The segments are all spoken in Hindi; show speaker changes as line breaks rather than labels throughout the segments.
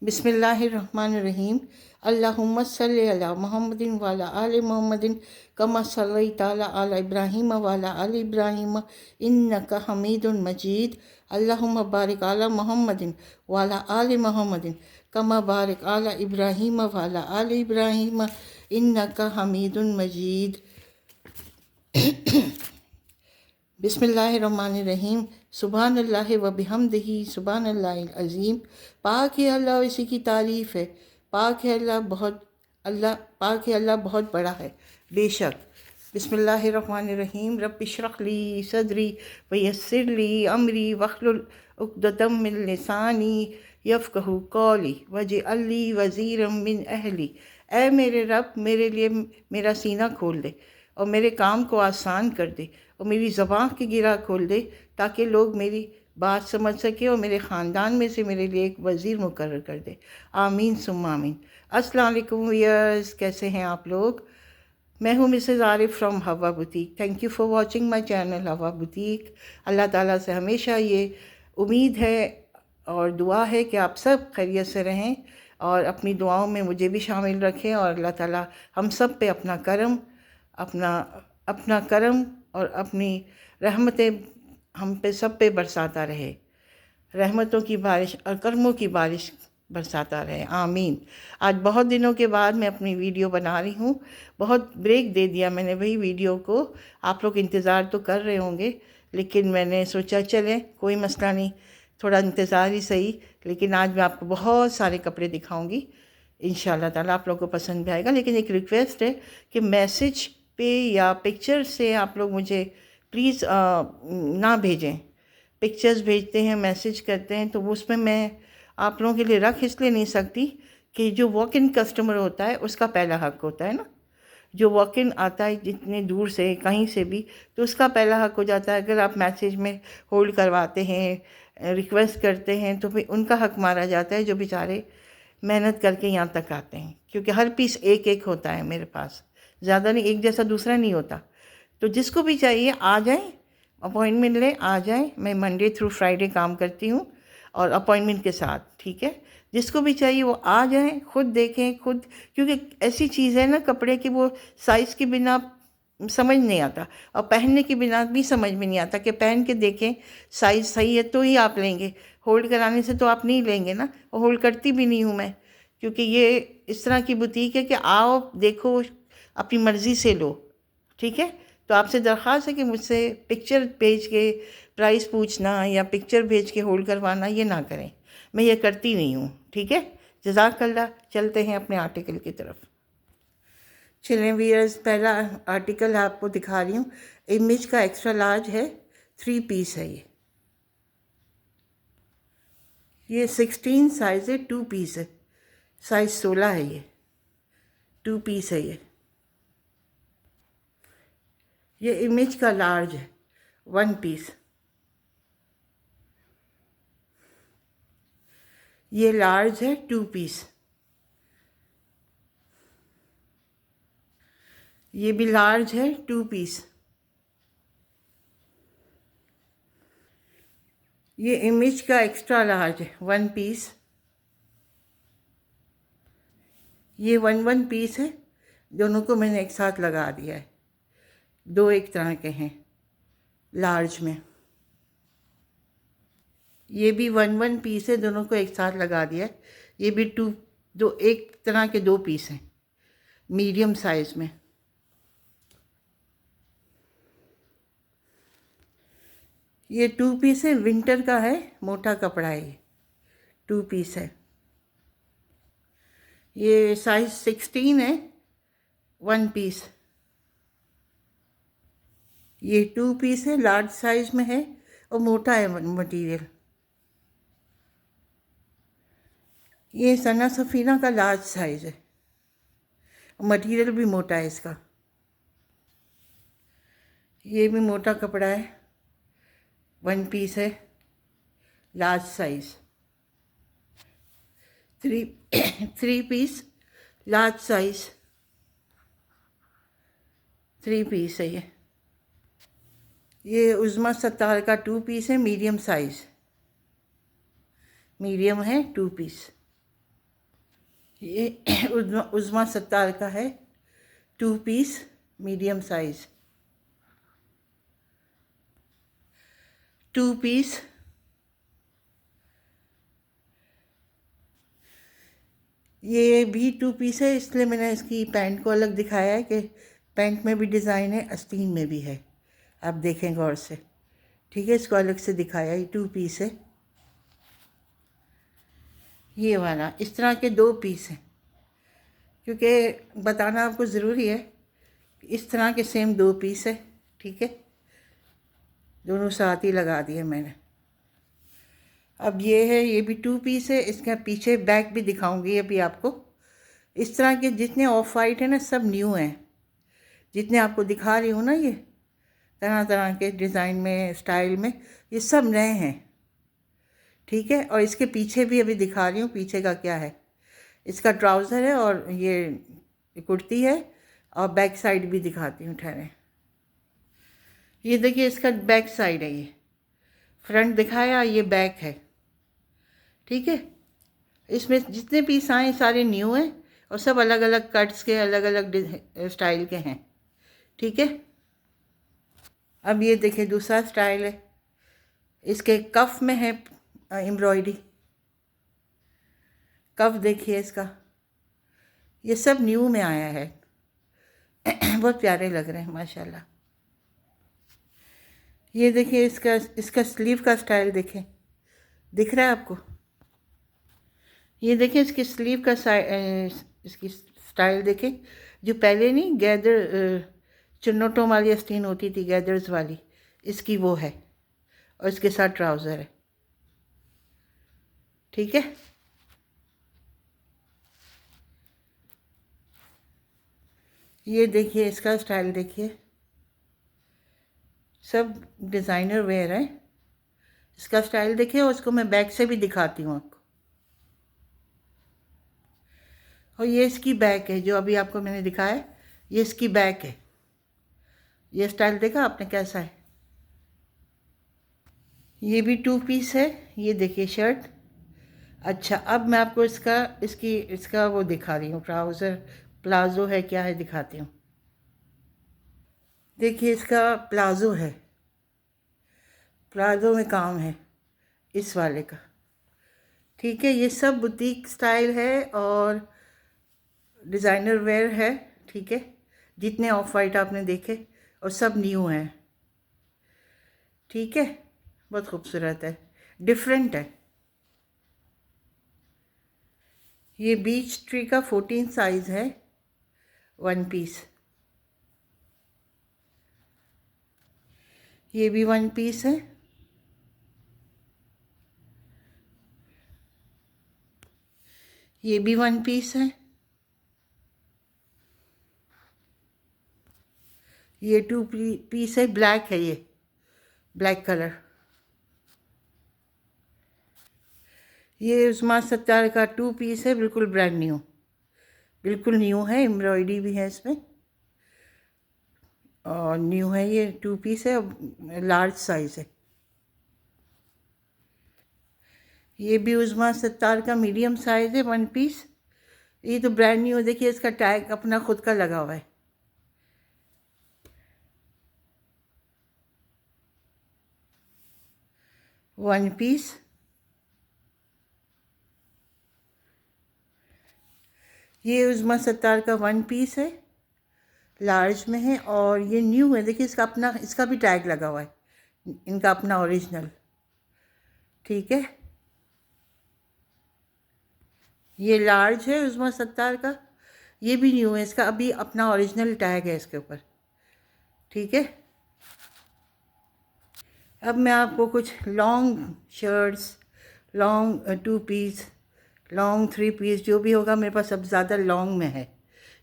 बिस्मिल्लाहिर्रहमानिर्रहीम। अल्लाहुम्मा सल्लि अला मुहम्मदिन व अला आलि मुहम्मदिन कमा सल्लैता अला इब्राहीम व अला आलि इब्राहीम इन्नका हमीदुन मजीद। अल्लाहुम्मा बारिक अला मुहम्मदिन व अला आलि मुहम्मदिन कमा बारिक अला इब्राहीम व अला आलि इब्राहीम इन्नका हमीदुन मजीद। बिस्मिल्लाहिर्रहमानिर्रहीम। सुबहानल्लाहि व बिहम्दिही सुबहानल्लाहिल अज़ीम। पाक है अल्लाह, इसी की तारीफ़ है। पाक है अल्लाह बहुत बड़ा है बेशक। बिस्मिल्लाहिर्रहमानिर्रहीम। रब्बिश्रह ली सदरी व यस्सिर ली अमरी वहलुल उक़दतम मिन लिसानी यफ़क़हू क़ौली वजअल ली वज़ीरम मिन अहली। ऐ मेरे रब, मेरे लिए मेरा सीना खोल दे और मेरे काम को आसान कर दे और मेरी ज़बान की गिरा खोल दे ताकि लोग मेरी बात समझ सके और मेरे ख़ानदान में से मेरे लिए एक वज़ीर मुकर्रर कर दे। आमीन सुम्मा आमीन। अस्सलाम वालेकुम व्यूअर्स, कैसे हैं आप लोग? मैं हूँ मिसेज़ आरिफ फ्रॉम हवा boutique. Thank you for watching my channel हवा बुटीक। अल्लाह ताला से हमेशा ये उम्मीद है और दुआ है कि आप सब खैरियत से रहें और अपनी दुआओं में मुझे भी शामिल रखें और अल्लाह ताला हम सब पे अपना अपना करम और अपनी रहमतें हम पे सब पे बरसाता रहे। रहमतों की बारिश और कर्मों की बारिश बरसाता रहे। आमीन। आज बहुत दिनों के बाद मैं अपनी वीडियो बना रही हूँ। बहुत ब्रेक दे दिया मैंने वही वीडियो को। आप लोग इंतज़ार तो कर रहे होंगे, लेकिन मैंने सोचा चलें कोई मसला नहीं, थोड़ा इंतज़ार ही सही। लेकिन आज मैं आपको बहुत सारे कपड़े दिखाऊंगी, इंशाल्लाह ताला आप लोगों को पसंद भी आएगा। लेकिन एक रिक्वेस्ट है कि मैसेज पे या पिक्चर से आप लोग मुझे प्लीज़ ना भेजें। पिक्चर्स भेजते हैं, मैसेज करते हैं, तो उसमें मैं आप लोगों के लिए रख इसलिए नहीं सकती कि जो वॉक इन कस्टमर होता है उसका पहला हक होता है ना। जो वॉक इन आता है जितने दूर से कहीं से भी, तो उसका पहला हक हो जाता है। अगर आप मैसेज में होल्ड करवाते हैं, रिक्वेस्ट करते हैं, तो फिर उनका हक मारा जाता है जो बेचारे मेहनत करके यहाँ तक आते हैं। क्योंकि हर पीस एक एक होता है मेरे पास, ज़्यादा नहीं, एक जैसा दूसरा नहीं होता। तो जिसको भी चाहिए आ जाएं, अपॉइंटमेंट लें, आ जाएं। मैं मंडे थ्रू फ्राइडे काम करती हूँ और अपॉइंटमेंट के साथ, ठीक है। जिसको भी चाहिए वो आ जाएं, खुद देखें खुद, क्योंकि ऐसी चीज़ है ना कपड़े की, वो साइज़ के बिना समझ नहीं आता और पहनने के बिना भी समझ में नहीं आता कि पहन के देखें साइज़ सही है तो ही आप लेंगे। होल्ड कराने से तो आप नहीं लेंगे ना, और होल्ड करती भी नहीं हूँ मैं, क्योंकि ये इस तरह की बुटीक है कि आओ देखो अपनी मर्ज़ी से लो, ठीक है। तो आपसे दरख्वास्त है कि मुझसे पिक्चर भेज के प्राइस पूछना या पिक्चर भेज के होल्ड करवाना ये ना करें, मैं ये करती नहीं हूँ, ठीक है। जज़ाकल्लाह। चलते हैं अपने आर्टिकल की तरफ। चलें व्यूअर्स, पहला आर्टिकल आपको दिखा रही हूँ। इमेज का एक्स्ट्रा लार्ज है, 3 पीस है ये 16 साइज़ है, 2 पीस है, साइज़ 16 है, ये 2 पीस है। ये इमेज का लार्ज है, 1 पीस। ये लार्ज है, 2 पीस। ये भी लार्ज है, 2 पीस। ये इमेज का एक्स्ट्रा लार्ज है, 1 पीस। ये 1 पीस है, दोनों को मैंने एक साथ लगा दिया है। दो एक तरह के हैं लार्ज में। ये भी 1 पीस है, दोनों को एक साथ लगा दिया है। ये भी दो एक तरह के 2 पीस हैं मीडियम साइज में। ये 2 पीस है, विंटर का है, मोटा कपड़ा है, ये 2 पीस है। ये साइज 16 है, 1 पीस। ये 2 पीस है, लार्ज साइज में है और मोटा है मटेरियल। ये सना सफ़ीना का लार्ज साइज है, मटेरियल भी मोटा है इसका। ये भी मोटा कपड़ा है, 1 पीस है, large size. 3 piece, large size, 3 piece है ये। ये उज़्मा सत्तार का 2 पीस है, मीडियम साइज, मीडियम है, 2 पीस। ये उज़्मा सत्तार का है, 2 पीस मीडियम साइज़, 2 पीस। ये भी 2 पीस है, इसलिए मैंने इसकी पैंट को अलग दिखाया है कि पैंट में भी डिज़ाइन है, आस्तीन में भी है। आप देखें गौर से, ठीक है, इसको अलग से दिखाया। ये 2 पीस है। ये वाला इस तरह के 2 पीस हैं, क्योंकि बताना आपको ज़रूरी है। इस तरह के सेम 2 पीस है, ठीक है, दोनों साथ ही लगा दिए मैंने। अब ये है, ये भी 2 पीस है। इसका पीछे बैक भी दिखाऊंगी अभी आपको। इस तरह के जितने ऑफ वाइट है ना, सब न्यू हैं। जितने आपको दिखा रही हूँ ना, ये तरह तरह के डिज़ाइन में, स्टाइल में, ये सब नए हैं, ठीक है। और इसके पीछे भी अभी दिखा रही हूँ, पीछे का क्या है। इसका ट्राउज़र है और ये कुर्ती है, और बैक साइड भी दिखाती हूँ, ठहरें। ये देखिए, इसका बैक साइड है, ये फ्रंट दिखाया, ये बैक है, ठीक है। इसमें जितने पीस आए सारे न्यू हैं, और सब अलग अलग कट्स के, अलग अलग स्टाइल के हैं, ठीक है। अब ये देखिए दूसरा स्टाइल है। इसके कफ में है एम्ब्रॉयडरी, कफ देखिए इसका, ये सब न्यू में आया है। बहुत प्यारे लग रहे हैं माशाल्लाह। ये देखिए इसका स्लीव का स्टाइल देखें, दिख रहा है आपको? ये देखिए इसकी स्लीव का इसकी स्टाइल देखें, जो पहले नहीं गैदर चुन्नटों वाली आस्तीन होती थी, गैदर्स वाली, इसकी वो है, और इसके साथ ट्राउज़र है, ठीक है। ये देखिए इसका स्टाइल देखिए, सब डिज़ाइनर वेयर है। इसका स्टाइल देखिए, और उसको मैं बैक से भी दिखाती हूँ आपको। और ये इसकी बैक है, जो अभी आपको मैंने दिखाया है, ये इसकी बैक है। ये स्टाइल देखा आपने कैसा है? ये भी 2 पीस है। ये देखिए शर्ट। अच्छा, अब मैं आपको इसका वो दिखा रही हूँ, ट्राउज़र प्लाज़ो है क्या है, दिखाती हूँ। देखिए इसका प्लाज़ो है, प्लाज़ो में काम है इस वाले का, ठीक है। ये सब बुटीक स्टाइल है और डिज़ाइनर वेयर है, ठीक है। जितने ऑफ वाइट आपने देखे, और सब न्यू हैं, ठीक है। बहुत खूबसूरत है, डिफरेंट है। ये बीच ट्री का 14 साइज़ है, 1 पीस। ये भी 1 पीस है। ये भी 1 पीस है। ये 2 पीस है, ब्लैक है, ये ब्लैक कलर। ये उस्मा सत्तार का 2 पीस है, बिल्कुल ब्रांड न्यू, बिल्कुल न्यू है, एम्ब्रॉयडरी भी है इसमें, और न्यू है। ये 2 पीस है, लार्ज साइज़ है। ये भी उस्मा सत्तार का मीडियम साइज़ है, 1 पीस। ये तो ब्रांड न्यू, देखिए इसका टैग अपना खुद का लगा हुआ है। One piece. ये उस्मा सत्तार का 1 पीस है, लार्ज में है, और ये न्यू है। देखिए इसका भी टैग लगा हुआ है, इनका अपना ओरिजिनल, ठीक है। ये लार्ज है उस्मा सत्तार का, ये भी न्यू है, इसका अभी अपना ओरिजिनल टैग है इसके ऊपर, ठीक है। अब मैं आपको कुछ long shirts, long 2 piece, long 3 piece, जो भी होगा मेरे पास अब ज़्यादा लॉन्ग में है।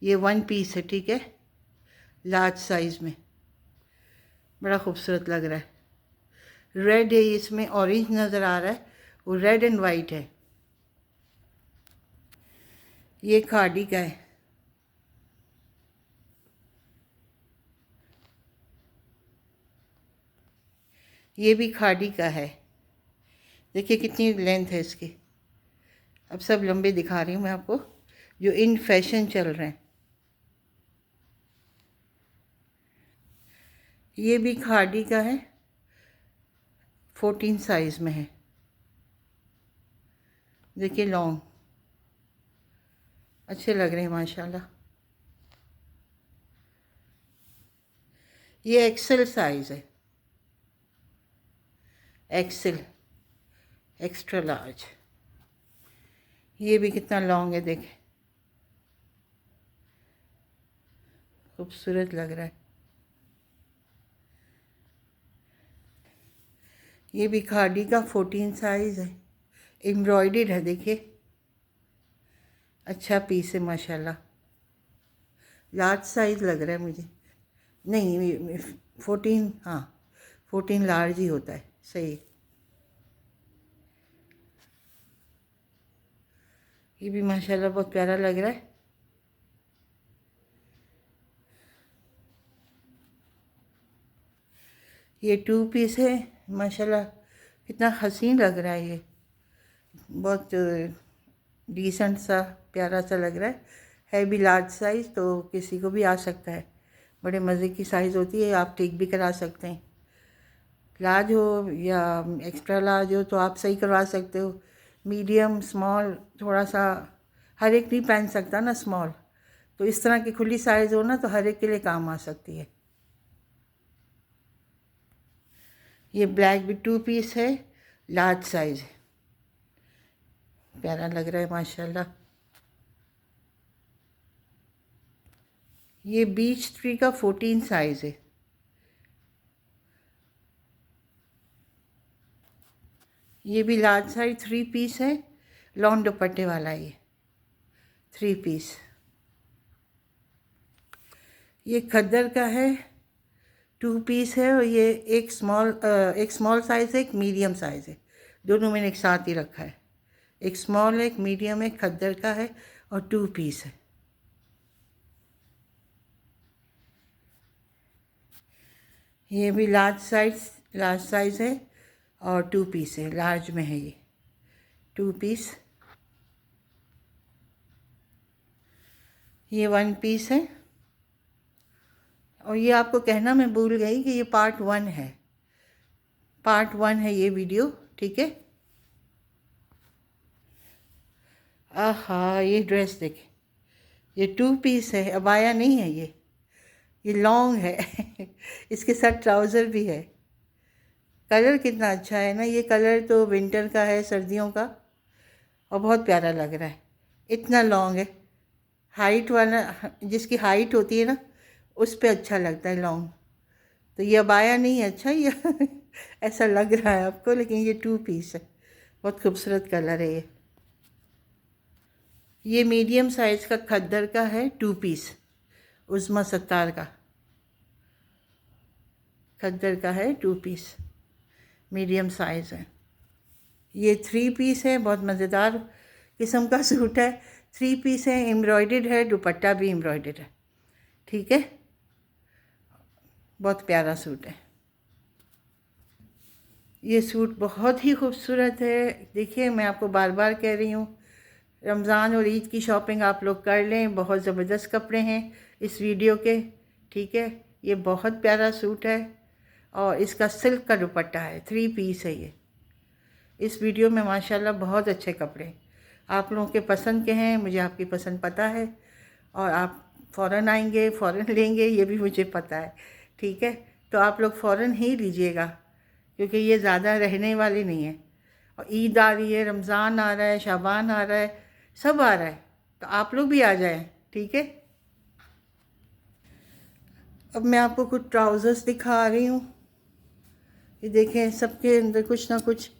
ये 1 पीस है, ठीक है, लार्ज साइज़ में, बड़ा खूबसूरत लग रहा है। रेड है, इसमें ऑरेंज नज़र आ रहा है, वो रेड एंड वाइट है। ये खादी का है, ये भी खादी का है। देखिए कितनी लेंथ है इसकी। अब सब लंबे दिखा रही हूँ मैं आपको, जो इन फैशन चल रहे हैं। ये भी खादी का है, 14 साइज़ में है। देखिए लॉन्ग, अच्छे लग रहे हैं माशाल्लाह। ये एक्सेल साइज़ है, एक्सेल, एक्स्ट्रा लार्ज। ये भी कितना लॉन्ग है, देखें, खूबसूरत लग रहा है। ये भी खादी का 14 साइज़ है, एम्ब्रॉयडर्ड है, देखिए अच्छा पीस है माशाल्लाह। लार्ज साइज़ लग रहा है मुझे, नहीं 14, हाँ 14 लार्ज ही होता है, सही। ये भी माशाल्लाह बहुत प्यारा लग रहा है। ये 2 पीस है माशाल्लाह, कितना हसीन लग रहा है। ये बहुत डिसेंट सा, प्यारा सा लग रहा है भी लार्ज साइज़, तो किसी को भी आ सकता है। बड़े मज़े की साइज़ होती है, आप ठीक भी करा सकते हैं। लार्ज हो या एक्स्ट्रा लार्ज हो तो आप सही करवा सकते हो। मीडियम, स्मॉल, थोड़ा सा हर एक नहीं पहन सकता ना स्मॉल, तो इस तरह की खुली साइज़ हो ना तो हर एक के लिए काम आ सकती है। ये ब्लैक भी 2 पीस है, लार्ज साइज़ है, प्यारा लग रहा है माशाल्लाह। ये बीच ट्री का 14 साइज़ है। ये भी लार्ज साइज 3 पीस है, लॉन्ग दुपट्टे वाला, ये 3 पीस। ये खद्दर का है, 2 पीस है, और ये एक स्मॉल साइज़ है, एक मीडियम साइज़ है, दोनों मैंने एक साथ ही रखा है। एक स्मॉल है, एक मीडियम है, खद्दर का है और 2 पीस है। ये भी लार्ज साइज़ है और 2 पीस है, लार्ज में है ये 2 पीस। ये 1 पीस है। और ये आपको कहना मैं भूल गई कि ये पार्ट 1 है, पार्ट 1 है ये वीडियो, ठीक है। आहा, ये ड्रेस देखें, ये 2 पीस है, अबाया नहीं है ये लॉन्ग है इसके साथ ट्राउज़र भी है। कलर कितना अच्छा है ना, ये कलर तो विंटर का है, सर्दियों का, और बहुत प्यारा लग रहा है। इतना लॉन्ग है, हाइट वाला, जिसकी हाइट होती है ना उस पे अच्छा लगता है लॉन्ग। तो ये अबाया नहीं है, अच्छा ये ऐसा लग रहा है आपको, लेकिन ये 2 पीस है, बहुत खूबसूरत कलर है ये मीडियम साइज़ का खद्दर का है, 2 पीस, उज़्मा सत्तार का खद्दर का है, 2 पीस, मीडियम साइज़ है। ये 3 पीस है, बहुत मज़ेदार किस्म का सूट है, 3 पीस है, एम्ब्रॉयडर्ड है, दुपट्टा भी एम्ब्रॉयडर्ड है, ठीक है, बहुत प्यारा सूट है। ये सूट बहुत ही खूबसूरत है। देखिए, मैं आपको बार बार कह रही हूँ, रमज़ान और ईद की शॉपिंग आप लोग कर लें, बहुत ज़बरदस्त कपड़े हैं इस वीडियो के, ठीक है। ये बहुत प्यारा सूट है और इसका सिल्क का दुपट्टा है, 3 पीस है ये। इस वीडियो में माशाल्लाह बहुत अच्छे कपड़े आप लोगों के पसंद के हैं, मुझे आपकी पसंद पता है, और आप फ़ौरन आएंगे, फ़ौरन लेंगे, ये भी मुझे पता है, ठीक है। तो आप लोग फ़ौरन ही लीजिएगा, क्योंकि ये ज़्यादा रहने वाली नहीं है। और ईद आ रही है, रमज़ान आ रहा है, शाबान आ रहा है, सब आ रहा है, तो आप लोग भी आ जाएं, ठीक है। अब मैं आपको कुछ ट्राउज़र्स दिखा रही हूँ। ये देखें, सबके अंदर कुछ ना कुछ,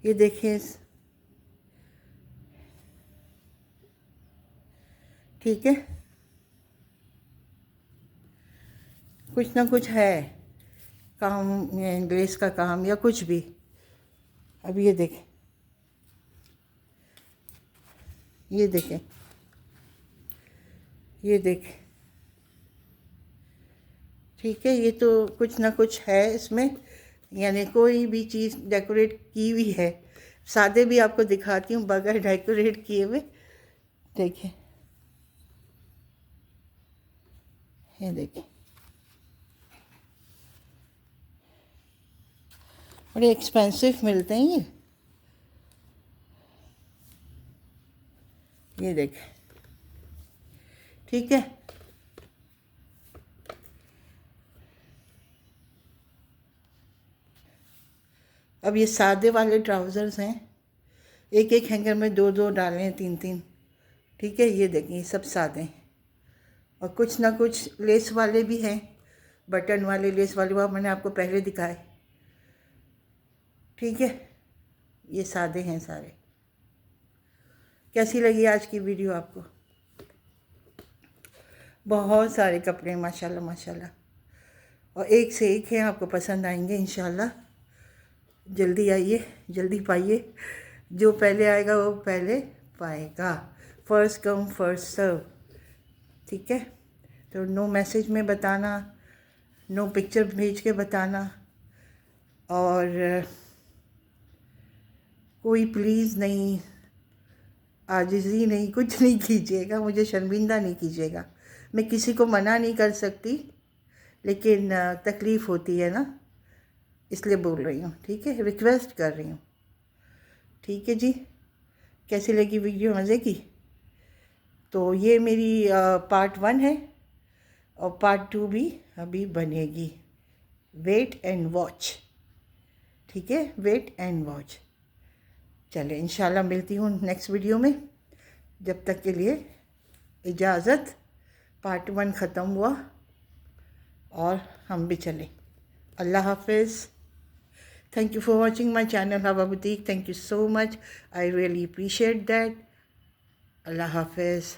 ये देखें, ठीक है, कुछ ना कुछ है काम, ग्लेस का काम या कुछ भी। अब ये देखें, ये देखें, ये देखें, ठीक है। ये तो कुछ ना कुछ है इसमें, यानी कोई भी चीज़ डेकोरेट की हुई है। सादे भी आपको दिखाती हूँ बगैर डेकोरेट किए हुए, देखिए ये देखिए, बड़े एक्सपेंसिव मिलते हैं ये देखिए, ठीक है। अब ये सादे वाले ट्राउज़र्स हैं, एक एक हैंगर में दो दो डाले हैं, तीन तीन, ठीक है। ये देखिए, ये सब सादे हैं और कुछ ना कुछ लेस वाले भी हैं, बटन वाले, लेस वाले, वो मैंने आपको पहले दिखाए, ठीक है। ये सादे हैं सारे। कैसी लगी आज की वीडियो आपको? बहुत सारे कपड़े माशाल्लाह माशाल्लाह, और एक से एक हैं, आपको पसंद आएंगे इंशाल्लाह। जल्दी आइए, जल्दी पाइए, जो पहले आएगा वो पहले पाएगा। फर्स्ट कम फर्स्ट सर्व, ठीक है। तो नो मैसेज में बताना, नो पिक्चर भेज के बताना, और कोई प्लीज़ नहीं, आजिज़ी नहीं, कुछ नहीं कीजिएगा, मुझे शर्मिंदा नहीं कीजिएगा। मैं किसी को मना नहीं कर सकती, लेकिन तकलीफ़ होती है ना, इसलिए बोल रही हूँ, ठीक है, रिक्वेस्ट कर रही हूँ, ठीक है जी। कैसी लगी वीडियो? मज़े की? तो ये मेरी पार्ट 1 है और पार्ट 2 भी अभी बनेगी। वेट एंड वॉच, ठीक है, वेट एंड वॉच। चले, इंशाल्लाह मिलती हूँ नेक्स्ट वीडियो में। जब तक के लिए इजाज़त। पार्ट 1 ख़त्म हुआ और हम भी चले। अल्लाह हाफिज़। Thank you for watching my channel Hawa Boutique. Thank you so much. I really appreciate that. Allah Hafiz.